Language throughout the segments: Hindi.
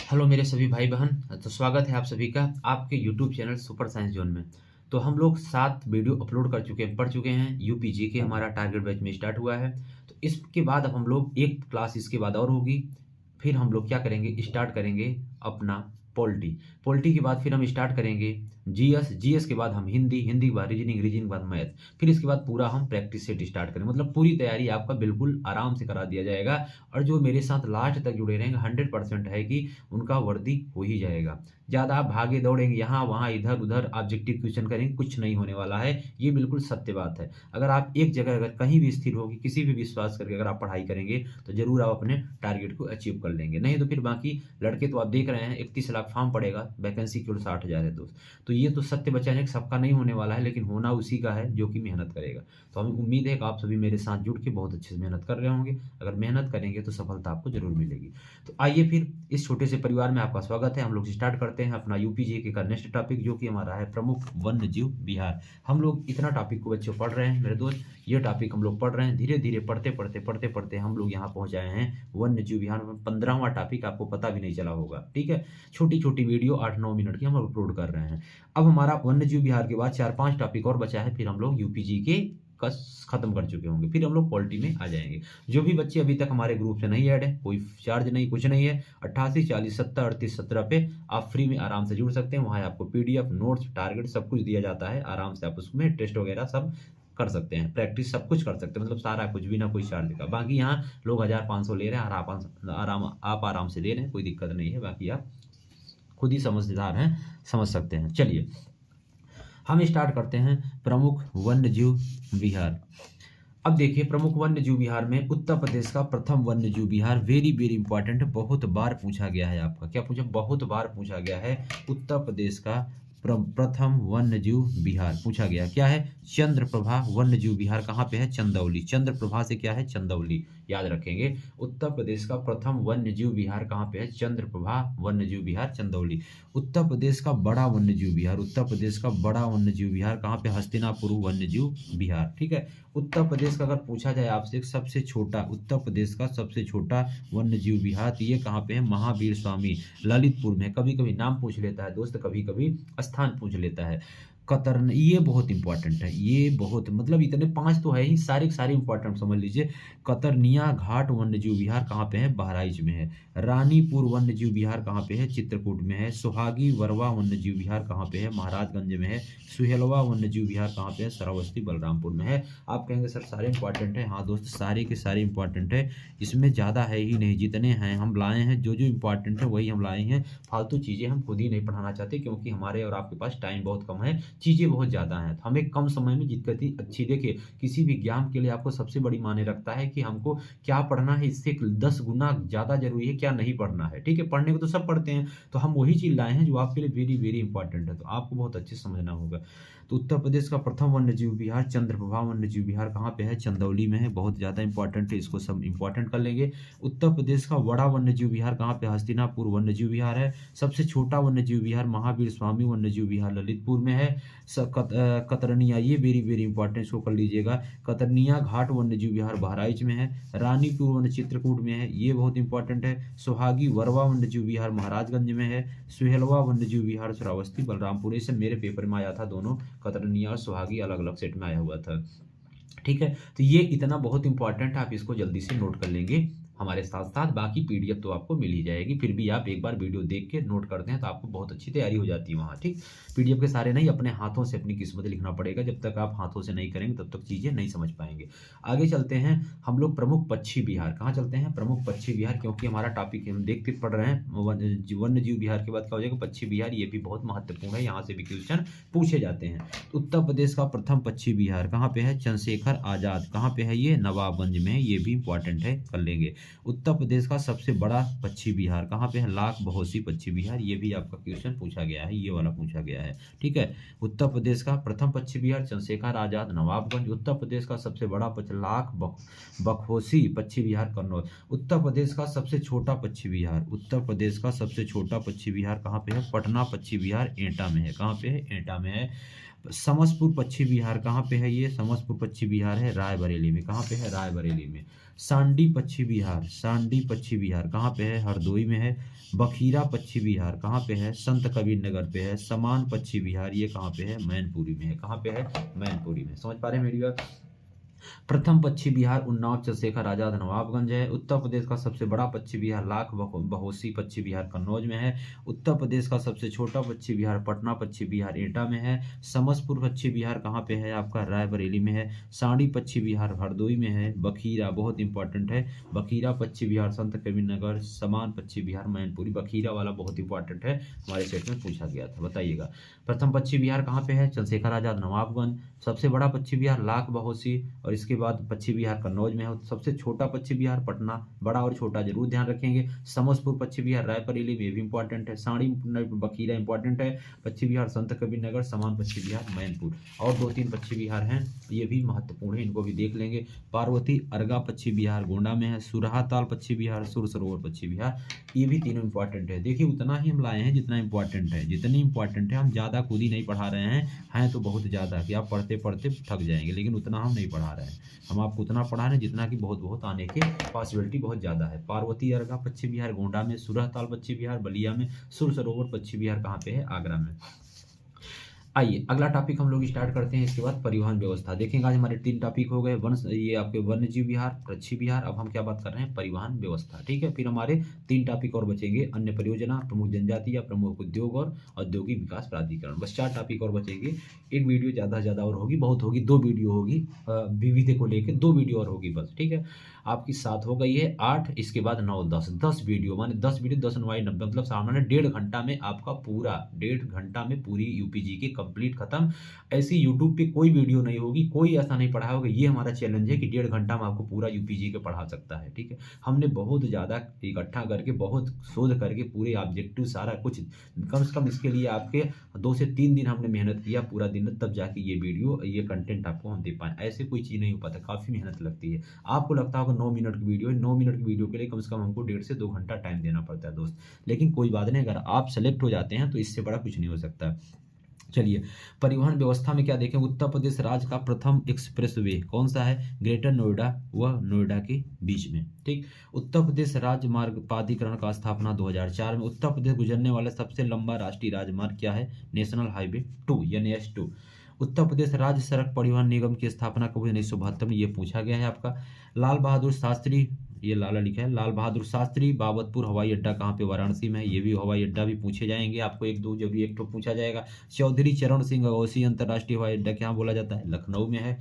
हेलो मेरे सभी भाई बहन। तो स्वागत है आप सभी का आपके YouTube channel super science zone में। तो हम लोग 7 वीडियो अपलोड कर चुके हैं, पढ़ चुके हैं। यूपीजी के हमारा टारगेट बैच में स्टार्ट हुआ है। तो इसके बाद अब हम लोग एक क्लास इसके बाद और होगी। फिर हम लोग क्या करेंगे, स्टार्ट करेंगे अपना पॉलिटी। पॉलिटी के बाद फिर हम स्टार्ट करेंगे जीएस। जीएस के बाद हम हिंदी, हिंदी के बाद रीजनिंग, रीजनिंग के बाद मैथ। फिर इसके बाद पूरा हम प्रैक्टिस सेट स्टार्ट करें। मतलब पूरी तैयारी आपका बिल्कुल आराम से करा दिया जाएगा। और जो मेरे साथ लास्ट तक जुड़े रहेंगे 100% है कि उनका वर्दी हो ही जाएगा। ज़्यादा आप भागे दौड़ेंगे यहाँ वहाँ इधर उधर ऑब्जेक्टिव क्वेश्चन करेंगे, कुछ नहीं होने वाला है। ये बिल्कुल सत्य बात है। अगर आप एक जगह अगर कहीं भी स्थिर होगी, किसी भी विश्वास करके अगर आप पढ़ाई करेंगे तो जरूर आप अपने टारगेट को अचीव कर लेंगे। नहीं तो फिर बाकी लड़के तो आप देख रहे हैं 31 लाख फॉर्म पड़ेगा, वैकेंसी केवल 60,000 है दोस्त। तो ये तो सत्य बचाने है कि सबका नहीं होने वाला है, लेकिन होना उसी का है जो कि मेहनत करेगा। तो हमें उम्मीद है कि आप सभी मेरे साथ जुड़ के बहुत अच्छे से मेहनत कर रहे होंगे। अगर मेहनत करेंगे तो सफलता आपको जरूर मिलेगी। तो आइए फिर इस छोटे से परिवार में आपका स्वागत है। हम लोग स्टार्ट करते हैं अपना यूपीजीके का नेक्स्ट टॉपिक, जो कि हमारा है प्रमुख वन्य जीव विहार। हम लोग इतना टॉपिक को बच्चों पढ़ रहे हैं मेरे दोस्त। ये टॉपिक हम लोग पढ़ रहे हैं धीरे धीरे पढ़ते हम लोग यहाँ पहुंच आए हैं वन्य जीव विहार में। 15वां टॉपिक आपको पता भी नहीं चला होगा। ठीक है, छोटी छोटी वीडियो 8-9 मिनट की हम अपलोड कर रहे हैं। अब हमारा वन्य जीव विहार के बाद 4-5 टॉपिक और बचा है। फिर हम लोग यूपीजीके का खत्म कर चुके होंगे। फिर हम लोग पॉलिटी में आ जाएंगे। जो भी बच्चे अभी तक हमारे ग्रुप से नहीं ऐड है, कोई चार्ज नहीं, कुछ नहीं है। 88 40 70 38 17 पे आप फ्री में आराम से जुड़ सकते हैं। वहाँ आपको पीडीएफ, नोट्स, टारगेट सब कुछ दिया जाता है। आराम से आप उसमें टेस्ट वगैरह सब कर सकते हैं, प्रैक्टिस सब कुछ कर सकते हैं। मतलब सारा कुछ भी ना कोई चार्ज का। बाकी यहाँ लोग 1500 ले रहे हैं और आप आराम से दे रहे हैं, कोई दिक्कत नहीं है। बाकी आप खुद ही समझदार हैं, समझ सकते हैं। चलिए हम स्टार्ट करते हैं प्रमुख वन्य जीव विहार। अब देखिए प्रमुख वन्य जीव विहार में उत्तर प्रदेश का प्रथम वन्य जीव विहार वेरी वेरी इंपॉर्टेंट है। बहुत बार पूछा गया है आपका, क्या पूछा, बहुत बार पूछा गया है। उत्तर प्रदेश का प्रथम वन्य जीव विहार पूछा गया क्या है। चंद्रप्रभा वन्य जीव विहार कहाँ पे है, चंदौली। चंद्रप्रभा से क्या है, चंदौली, याद रखेंगे। उत्तर प्रदेश का प्रथम वन्य जीव विहार कहाँ पे है, चंद्रप्रभा वन्य जीव विहार, चंदौली। उत्तर प्रदेश का बड़ा वन्य जीव विहार, उत्तर प्रदेश का बड़ा वन्य जीव विहार कहाँ पे, हस्तिनापुर वन्य जीव विहार। ठीक है। उत्तर प्रदेश का अगर पूछा जाए आपसे सबसे छोटा, उत्तर प्रदेश का सबसे छोटा वन्य जीव विहार, तो ये कहाँ पे है, महावीर स्वामी, ललितपुर में। कभी कभी नाम पूछ लेता है दोस्त, कभी कभी स्थान पूछ लेता है। कतरन, ये बहुत इंपॉर्टेंट है। ये बहुत मतलब इतने 5 तो है ही, सारे के सारे इंपॉर्टेंट समझ लीजिए। कतरनिया घाट वन्य जीव विहार कहाँ पे है, बहराइच में है। रानीपुर वन्य जीव विहार कहाँ पे है, चित्रकूट में है। सुहागी वरवा वन्य जीव विहार कहाँ पे है, महाराजगंज में है। सुहेलवा वन्य जीव विहार कहाँ पे है, श्रावस्ती बलरामपुर में है। आप कहेंगे सर सारे इंपॉर्टेंट है। हाँ दोस्त, सारे के सारे इंपॉर्टेंट है। इसमें ज़्यादा है ही नहीं, जितने हैं हम लाए हैं। जो जो इंपॉर्टेंट है वही हम लाए हैं। फालतू चीज़ें हम खुद ही नहीं पढ़ाना चाहते, क्योंकि हमारे और आपके पास टाइम बहुत कम है, चीज़ें बहुत ज़्यादा हैं। तो हमें कम समय में जितनी अच्छी, देखिए किसी भी ज्ञान के लिए आपको सबसे बड़ी मायने रखता है कि हमको क्या पढ़ना है, इससे 10 गुना ज़्यादा जरूरी है क्या नहीं पढ़ना है। ठीक है, पढ़ने को तो सब पढ़ते हैं, तो हम वही चीज़ लाए हैं जो आपके लिए वेरी वेरी इंपॉर्टेंट है। तो आपको बहुत अच्छे से समझना होगा। तो उत्तर प्रदेश का प्रथम वन्य जीव विहार चंद्रप्रभा वन्य जीव विहार कहाँ पे है, चंदौली में है। बहुत ज़्यादा इंपॉर्टेंट है, इसको सब इंपॉर्टेंट कर लेंगे। उत्तर प्रदेश का बड़ा वन्य जीव विहार कहाँ पे, हस्तिनापुर वन्य जीव विहार है। सबसे छोटा वन्य जीव विहार महावीर स्वामी वन्य जीव विहार ललितपुर में है। कतरनिया, ये वेरी वेरी इंपॉर्टेंट, इसको कर लीजिएगा। कतरनिया घाट वन्य जीव विहार बहराइच में है। रानीपुर वन्य चित्रकूट में है, ये बहुत इंपॉर्टेंट है। सुहागी वरवा वन्य जीव विहार महाराजगंज में है। सुहेलवा वन्य जीव विहार श्रावस्ती बलरामपुर। इसे मेरे पेपर में आया था, दोनों कतरनिया और सुहागी अलग अलग सेट में आया हुआ था। ठीक है, तो ये इतना बहुत इंपॉर्टेंट है, आप इसको जल्दी से नोट कर लेंगे हमारे साथ साथ। बाकी पीडीएफ तो आपको मिल ही जाएगी, फिर भी आप एक बार वीडियो देख के नोट करते हैं तो आपको बहुत अच्छी तैयारी हो जाती है वहाँ। ठीक, पीडीएफ के सारे नहीं, अपने हाथों से अपनी किस्मत लिखना पड़ेगा। जब तक आप हाथों से नहीं करेंगे तब तक चीज़ें नहीं समझ पाएंगे। आगे चलते हैं हम लोग प्रमुख पक्षी विहार। कहाँ चलते हैं, प्रमुख पक्षी विहार, क्योंकि हमारा टॉपिक हम देखते पढ़ रहे हैं वन्य जीव विहार के बाद क्या हो जाएगा, पक्षी विहार। ये भी बहुत महत्वपूर्ण है, यहाँ से भी क्वेश्चन पूछे जाते हैं। उत्तर प्रदेश का प्रथम पक्षी विहार कहाँ पे है, चंद्रशेखर आजाद। कहाँ पे है ये, नवाबगंज में है। ये भी इंपॉर्टेंट है, कर लेंगे। उत्तर प्रदेश का सबसे बड़ा पक्षी विहार कहाँ पे है, लाख बहोसी पक्षी विहार। ये भी आपका क्वेश्चन पूछा गया है, ये वाला पूछा गया है। ठीक है, उत्तर प्रदेश का प्रथम पक्षी विहार चंद्रशेखर आजाद नवाबगंज। उत्तर प्रदेश का सबसे बड़ा लाख बखोसी पक्षी विहार कन्नौज। उत्तर प्रदेश का सबसे छोटा पक्षी विहार, उत्तर प्रदेश का सबसे छोटा पक्षी विहार कहाँ पे है, पटना पक्षी विहार एटा में है। कहाँ पे है, एटा में है। समसपुर पश्चिम बिहार कहाँ पे है? ये समसपुर पश्चिम बिहार है रायबरेली में। कहाँ पे है? रायबरेली में। सांडी पश्चिम बिहार, सांडी पश्चिम बिहार कहाँ पे है? हरदोई में है। बखीरा पश्चिम बिहार कहाँ पे है? संत कबीर नगर पे है। समान पश्चिम बिहार ये कहाँ पे है? मैनपुरी में है। कहाँ पे है? मैनपुरी में। समझ पा रहे हैं मेरी बात? प्रथम पश्चिम बिहार उन्नाव चंद्रशेखर आजाद नवाबगंज है। उत्तर प्रदेश का सबसे बड़ा पश्चिम बिहार लाख बहोसी पश्चिम बिहार कन्नौज में है। उत्तर प्रदेश का सबसे छोटा पश्चिम बिहार पटना पश्चिम बिहार एटा में है। समसपुर पश्चिम बिहार कहाँ पे है? आपका रायबरेली में है। सांडी पश्चिम बिहार हरदोई में है। बखीरा बहुत इंपॉर्टेंट है, बखीरा पश्चिम बिहार संत कबीर नगर। समान पश्चिम बिहार मैनपुरी। बखीरा वाला बहुत इंपॉर्टेंट है, हमारे सेट में पूछा गया था, बताइएगा। प्रथम पश्चिम बिहार कहाँ पे है? चंद्रशेखर आजाद नवाबगंज। सबसे बड़ा पश्चिम बिहार लाख बहोसी, और इसके बाद पश्चिम बिहार कन्नौज में है। सबसे छोटा पश्चिम बिहार पटना। बड़ा और छोटा जरूर ध्यान रखेंगे। समसपुर पश्चिम बिहार रायबरेली में भी इंपॉर्टेंट है। साड़ी बखीरा इंपॉर्टेंट है। पश्चिम बिहार संत कबीर नगर। समान पश्चिम बिहार मैनपुर। और 2-3 पश्चिम बिहार हैं, ये भी महत्वपूर्ण है, इनको भी देख लेंगे। पार्वती अर्गा पश्चिम बिहार गोंडा में है। सुरहा ताल पश्चिम बिहार, सुर सरोवर पश्चिम बिहार। ये भी तीनों इंपॉर्टेंट है। देखिए उतना ही हम लाए हैं जितना इंपॉर्टेंट है, जितनी इंपॉर्टेंट है। हम ज़्यादा खुद ही नहीं पढ़ा रहे हैं तो बहुत ज़्यादा कि आप पढ़ते पढ़ते थक जाएंगे, लेकिन उतना हम नहीं पढ़ा रहे हैं। हम आपको उतना पढ़ा रहे हैं जितना कि बहुत बहुत आने के पॉसिबिलिटी बहुत ज़्यादा है। पार्वती अर्गा पश्चिम बिहार गोंडा में। सुरह ताल पश्चिम बिहार बलिया में। सुर सरोवर पश्चिम बिहार कहाँ पे है? आगरा में। आइए अगला टॉपिक हम लोग स्टार्ट करते हैं। इसके बाद परिवहन व्यवस्था देखेंगे। आज हमारे 3 टॉपिक हो गए। ये आपके वन्य जीव विहार, पक्षी विहार। अब हम क्या बात कर रहे हैं? परिवहन व्यवस्था। ठीक है, फिर हमारे 3 टॉपिक और बचेंगे। अन्य परियोजना, प्रमुख जनजाति या प्रमुख उद्योग और औद्योगिक विकास प्राधिकरण। बस 4 टॉपिक और बचेंगे। एक वीडियो ज़्यादा से ज़्यादा और होगी, बहुत होगी, 2 वीडियो होगी विविध को लेकर, 2 वीडियो और होगी बस। ठीक है, आपकी 7 हो गई है, 8, इसके बाद 9, 10 वीडियो, माने 10 वीडियो 10 9 90, मतलब सामान्य 1.5 घंटा में आपका पूरा 1.5 घंटा में पूरी यूपीजी की कंप्लीट खत्म। ऐसी यूट्यूब पे कोई वीडियो नहीं होगी, कोई ऐसा नहीं पढ़ा होगा। ये हमारा चैलेंज है कि 1.5 घंटा में आपको पूरा यूपीजी के पढ़ा सकता है। ठीक है, हमने बहुत ज़्यादा इकट्ठा करके, बहुत शोध करके, पूरे ऑब्जेक्टिव सारा कुछ, कम से कम इसके लिए आपके 2 से 3 दिन हमने मेहनत किया, पूरा दिन, तब जाके ये वीडियो, ये कंटेंट आपको हम दे पाए। ऐसे कोई चीज़ नहीं हो पाता, काफ़ी मेहनत लगती है। आपको लगता होगा 9 मिनट की वीडियो है, 9 मिनट की वीडियो के लिए कम से कम हमको 1.5 से 2 घंटा टाइम देना पड़ता है दोस्त। लेकिन कोई बात नहीं, अगर आप सेलेक्ट हो जाते हैं तो इससे बड़ा कुछ नहीं हो सकता। चलिए, परिवहन व्यवस्था में क्या देखें? उत्तर प्रदेश राज्य का प्रथम एक्सप्रेस वे कौन सा है? ग्रेटर नोएडा व नोएडा के बीच में। ठीक, उत्तर प्रदेश राज्य मार्ग प्राधिकरण का स्थापना 2004 में। उत्तर प्रदेश गुजरने वाला सबसे लंबा राष्ट्रीय राजमार्ग क्या है? नेशनल हाईवे 2 यानी NH2। उत्तर प्रदेश राज्य सड़क परिवहन निगम की स्थापना कब हुई? 1972 में। ये पूछा गया है आपका। लाल बहादुर शास्त्री, ये लाला लिखा है, लाल बहादुर शास्त्री बाबतपुर हवाई अड्डा कहाँ पे? वाराणसी में है। ये भी हवाई अड्डा भी पूछे जाएंगे आपको, 1-2 जरूरी, एक तो पूछा जाएगा। चौधरी चरण सिंह अगौसी अंतर्राष्ट्रीय हवाई अड्डा क्या बोला जाता है? लखनऊ में है।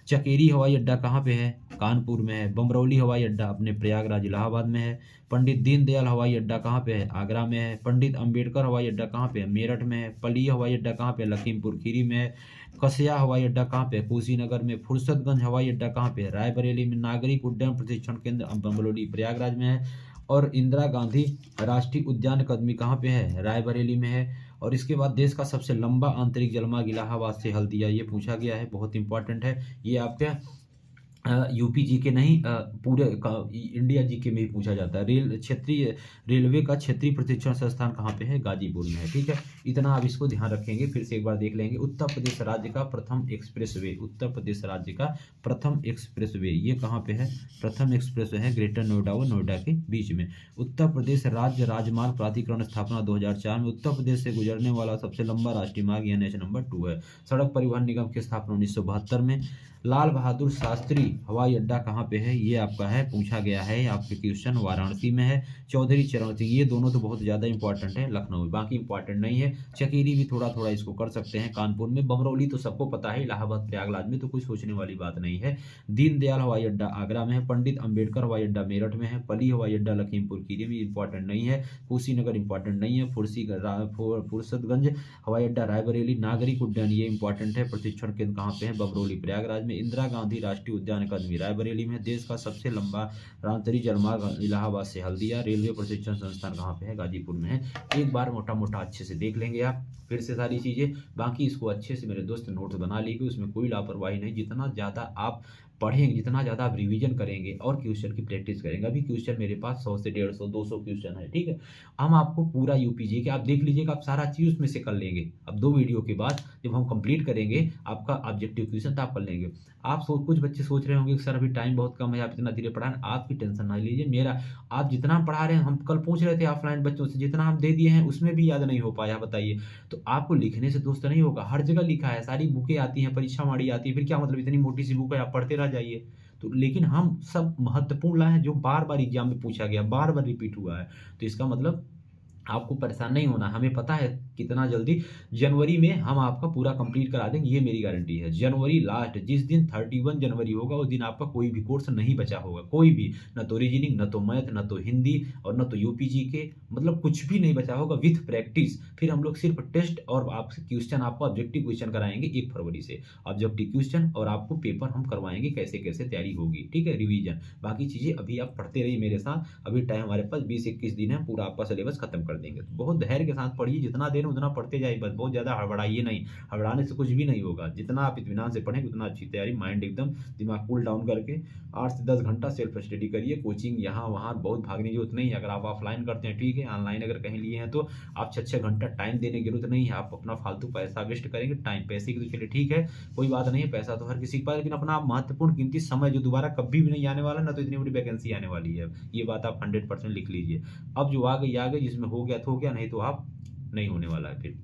चकेरी हवाई अड्डा कहाँ पे है? कानपुर में है। बमरौली हवाई अड्डा अपने प्रयागराज इलाहाबाद में है। पंडित दीनदयाल हवाई अड्डा कहाँ पे है? आगरा में है। पंडित अंबेडकर हवाई अड्डा कहाँ पे है? मेरठ में है। पली हवाई अड्डा कहाँ पे? लखीमपुर खीरी में है। कसया हवाई अड्डा कहाँ पे? कुशीनगर में। फुर्सतगंज हवाई अड्डा कहाँ पे? रायबरेली में। नागरिक उड्डयन प्रशिक्षण केंद्र बमरौली प्रयागराज में है। और इंदिरा गांधी राष्ट्रीय उद्यान अकादमी कहाँ पे है? रायबरेली में है। और इसके बाद देश का सबसे लंबा आंतरिक जलमार्ग इलाहाबाद से हल्दिया, ये पूछा गया है, बहुत इंपॉर्टेंट है। ये आपके यूपी जी के नहीं, पूरे इंडिया जी के में ही पूछा जाता है। क्षेत्रीय रेलवे का क्षेत्रीय प्रशिक्षण संस्थान कहाँ पे है? गाजीपुर में है। ठीक है, इतना आप इसको ध्यान रखेंगे। फिर से एक बार देख लेंगे। उत्तर प्रदेश राज्य का प्रथम एक्सप्रेस वे, उत्तर प्रदेश राज्य का प्रथम एक्सप्रेस वे ये कहाँ पे है? प्रथम एक्सप्रेस वे है ग्रेटर नोएडा व नोएडा के बीच में। उत्तर प्रदेश राज्य राजमार्ग प्राधिकरण स्थापना 2004 में। उत्तर प्रदेश से गुजरने वाला सबसे लंबा राष्ट्रीय मार्ग NH नंबर 2 है। सड़क परिवहन निगम की स्थापना 1972 में। लाल बहादुर शास्त्री हवाई अड्डा कहाँ पे है? ये आपका है, पूछा गया है आपके क्वेश्चन, वाराणसी में है। चौधरी चरण सिंह, ये दोनों तो बहुत ज़्यादा इंपॉर्टेंट है, लखनऊ में, बाकी इंपॉर्टेंट नहीं है। चकेरी भी थोड़ा थोड़ा इसको कर सकते हैं, कानपुर में। बमरौली तो सबको पता है, इलाहाबाद प्रयागराज में, तो कुछ सोचने वाली बात नहीं है। दीनदयाल हवाई अड्डा आगरा में है। पंडित अंबेडकर हवाई अड्डा मेरठ में है। पली हवाई अड्डा लखीमपुर खीरी में, इंपॉर्टेंट नहीं है। कुशीनगर इंपॉर्टेंट नहीं है। फुर्सतगंज हवाई अड्डा रायबरेली। नागरिक उड्डयन ये इंपॉर्टेंट है। प्रशिक्षण केंद्र कहाँ पे है? बमरौली प्रयागराज में। इंदिरा गांधी राष्ट्रीय उद्यान अकादमी रायबरेली में। देश का सबसे लंबा आंतरिक जलमार्ग इलाहाबाद से हल्दिया। रेलवे प्रशिक्षण संस्थान कहाँ पे है? गाजीपुर में है। एक बार मोटा मोटा अच्छे से देख लेंगे आप, फिर से सारी चीज़ें। बाकी इसको अच्छे से मेरे दोस्त नोट बना लीजिए, उसमें कोई लापरवाही नहीं। जितना ज़्यादा आप पढ़ेंगे, जितना ज़्यादा आप रिवीजन करेंगे और क्वेश्चन की प्रैक्टिस करेंगे, अभी क्वेश्चन मेरे पास 100 से 150 200 क्वेश्चन है, ठीक है। हम आपको पूरा यूपीजी के आप देख लीजिएगा, आप सारा चीज़ उसमें से कर लेंगे। अब 2 वीडियो के बाद जब हम कंप्लीट करेंगे आपका ऑब्जेक्टिव क्वेश्चन, तो आप कर लेंगे। कुछ बच्चे सोच रहे होंगे कि सर अभी टाइम बहुत कम है, आप इतना धीरे पढ़ा रहे हैं। आपकी टेंशन ना लीजिए, मेरा आप जितना पढ़ा रहे हैं, हम कल पूछ रहे थे ऑफलाइन बच्चों से, जितना हम दे दिए हैं उसमें भी याद नहीं हो पाया, बताइए। तो आपको लिखने से दोस्त नहीं होगा, हर जगह लिखा है, सारी बुकें आती हैं, परीक्षा माड़ी आती है, फिर क्या मतलब, इतनी मोटी सी बुक है, आप पढ़ते रह जाइए। तो लेकिन हम सब महत्वपूर्ण लाए हैं जो बार-बार एग्ज़ाम में पूछा गया, बार-बार रिपीट हुआ है। तो इसका मतलब आपको परेशान नहीं होना, हमें पता है कितना जल्दी जनवरी में हम आपका पूरा कंप्लीट करा देंगे, ये मेरी गारंटी है। जनवरी लास्ट, जिस दिन 31 जनवरी होगा उस दिन आपका कोई भी कोर्स नहीं बचा होगा, कोई भी, ना तो रीजनिंग, ना तो मैथ, ना तो हिंदी और ना तो यूपीजी के, मतलब कुछ भी नहीं बचा होगा विथ प्रैक्टिस। फिर हम लोग सिर्फ टेस्ट और आपसे क्वेश्चन, आपको ऑब्जेक्टिव क्वेश्चन कराएंगे 1 फरवरी से, ऑब्जेक्टिव क्वेश्चन, और आपको पेपर हम करवाएंगे कैसे-कैसे तैयारी होगी, ठीक है, रिवीजन। बाकी चीज़ें अभी आप पढ़ते रहिए मेरे साथ, अभी टाइम हमारे पास 20-21 दिन है, पूरा आपका सिलेबस खत्म कर देंगे। तो बहुत धैर्य के साथ पढ़िए, जितना देर उतना पढ़ते जाइए, बस बहुत ज़्यादा हड़बड़ाइए नहीं, हड़बड़ाने से कुछ भी नहीं होगा। जितना आप इत्मीनान से पढ़ेंगे उतना अच्छी तैयारी, माइंड एकदम दिमाग कूल डाउन करके 8 से 10 घंटा सेल्फ स्टडी करिए। कोचिंग यहाँ वहाँ बहुत भागने की जरूरत नहीं है। अगर आप ऑफलाइन करते हैं ठीक है, ऑनलाइन अगर कहीं लिए हैं तो आप 6-6 घंटा टाइम देने की जरूरत नहीं है। आप अपना फालतू पैसा वेस्ट करेंगे, टाइम पैसे की तो चलिए ठीक है, कोई बात नहीं है, पैसा तो हर किसी के पास, लेकिन अपना महत्वपूर्ण कीमती समय जो दोबारा कभी भी नहीं आने वाला, ना तो इतनी बड़ी वैकेंसी आने वाली है, ये बात आप 100% लिख लीजिए। अब जो आ गई, जिसमें हो गया तो हो गया, नहीं तो आप नहीं होने वाला है फिर,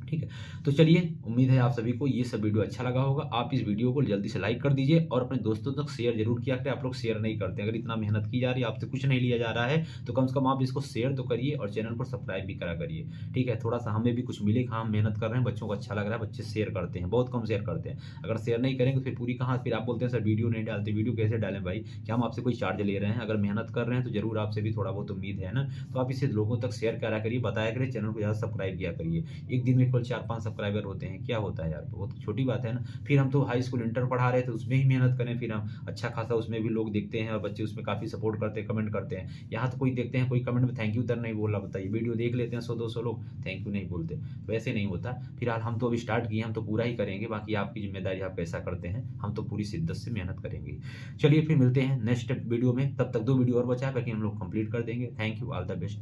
ठीक है। तो चलिए, उम्मीद है आप सभी को ये सब वीडियो अच्छा लगा होगा। आप इस वीडियो को जल्दी से लाइक कर दीजिए और अपने दोस्तों तक शेयर जरूर किया करें। आप लोग शेयर नहीं करते, अगर इतना मेहनत की जा रही है, आपसे कुछ नहीं लिया जा रहा है, तो कम से कम आप इसको शेयर तो करिए और चैनल को सब्सक्राइब भी करा करिए, ठीक है। थोड़ा सा हमें भी कुछ मिले, हाँ हम मेहनत कर रहे हैं, बच्चों को अच्छा लग रहा है, बच्चे शेयर करते हैं, बहुत कम शेयर करते हैं। अगर शेयर नहीं करेंगे फिर पूरी कहाँ, फिर आप बोलते हैं सर वीडियो नहीं डालते, वीडियो कैसे डालें भाई, क्या हम आपसे कोई चार्ज ले रहे हैं? अगर मेहनत कर रहे हैं तो जरूर आपसे भी थोड़ा बहुत उम्मीद है ना। तो आप इसे लोगों तक शेयर करा करिए, बताया करिए, चैनल को ज़्यादा सब्सक्राइब किया करिए। एक दिन में केवल 4-5 सब्सक्राइबर होते हैं, क्या होता है यार, बहुत छोटी बात है ना। फिर हम तो हाई स्कूल इंटर पढ़ा रहे थे, उसमें ही मेहनत करें, फिर हम अच्छा खासा उसमें भी लोग देखते हैं और बच्चे उसमें काफ़ी सपोर्ट करते हैं, कमेंट करते हैं। यहाँ तो कोई देखते हैं, कोई कमेंट में थैंक यू तक नहीं बोला, बताइए। वीडियो देख लेते हैं 100-200 लोग, थैंक यू नहीं बोलते, वैसे नहीं होता। फिलहाल हम तो अभी स्टार्ट किए, हम तो पूरा ही करेंगे, बाकी आपकी जिम्मेदारी, आप कैसा करते हैं, हम तो पूरी शिद्दत से मेहनत करेंगे। चलिए फिर मिलते हैं नेक्स्ट वीडियो में, तब तक 2 वीडियो और बचा है, बाकी हम लोग कंप्लीट कर देंगे। Thank you, all the best.